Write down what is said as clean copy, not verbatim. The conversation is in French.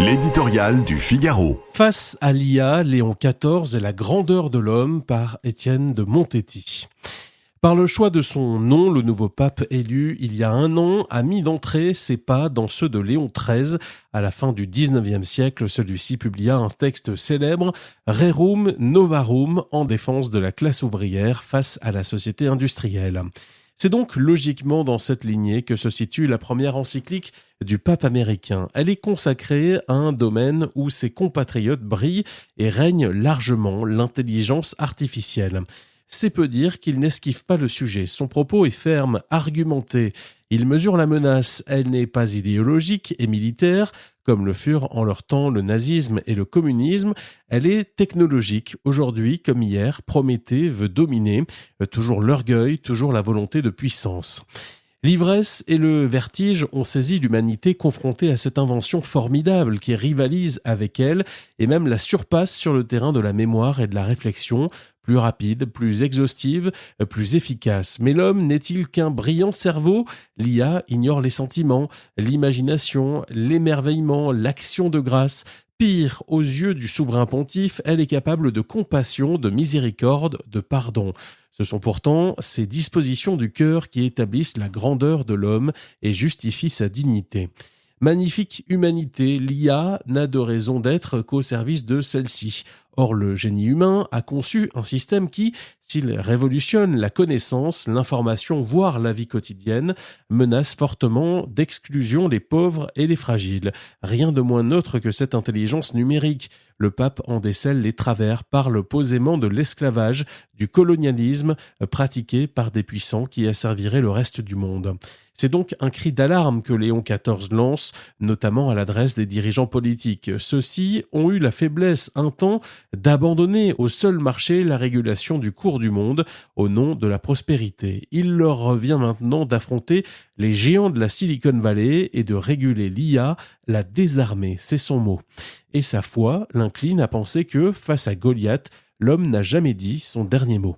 L'éditorial du Figaro. Face à l'IA, Léon XIV et la grandeur de l'homme par Étienne de Montetti. Par le choix de son nom, le nouveau pape élu il y a un an a mis d'entrée ses pas dans ceux de Léon XIII. À la fin du XIXe siècle, celui-ci publia un texte célèbre, Rerum Novarum, en défense de la classe ouvrière face à la société industrielle. C'est donc logiquement dans cette lignée que se situe la première encyclique du pape américain. Elle est consacrée à un domaine où ses compatriotes brillent et règnent largement, l'intelligence artificielle. C'est peu dire qu'il n'esquive pas le sujet. Son propos est ferme, argumenté. Il mesure la menace. Elle n'est pas idéologique et militaire, comme le furent en leur temps le nazisme et le communisme. Elle est technologique. Aujourd'hui, comme hier, Prométhée veut dominer. Toujours l'orgueil, toujours la volonté de puissance. L'ivresse et le vertige ont saisi l'humanité confrontée à cette invention formidable qui rivalise avec elle et même la surpasse sur le terrain de la mémoire et de la réflexion, plus rapide, plus exhaustive, plus efficace. Mais l'homme n'est-il qu'un brillant cerveau ? L'IA ignore les sentiments, l'imagination, l'émerveillement, l'action de grâce. Pire, aux yeux du souverain pontife, elle est capable de compassion, de miséricorde, de pardon. Ce sont pourtant ces dispositions du cœur qui établissent la grandeur de l'homme et justifient sa dignité. Magnifique humanité, l'IA n'a de raison d'être qu'au service de celle-ci. Or, le génie humain a conçu un système qui, s'il révolutionne la connaissance, l'information, voire la vie quotidienne, menace fortement d'exclusion les pauvres et les fragiles. Rien de moins neutre que cette intelligence numérique. Le pape en décèle les travers, parle posément de l'esclavage, du colonialisme pratiqué par des puissants qui asserviraient le reste du monde. C'est donc un cri d'alarme que Léon XIV lance, notamment à l'adresse des dirigeants politiques. Ceux-ci ont eu la faiblesse un temps d'abandonner au seul marché la régulation du cours du monde au nom de la prospérité. Il leur revient maintenant d'affronter les géants de la Silicon Valley et de réguler l'IA, la désarmer, c'est son mot. Et sa foi l'incline à penser que, face à Goliath, l'homme n'a jamais dit son dernier mot.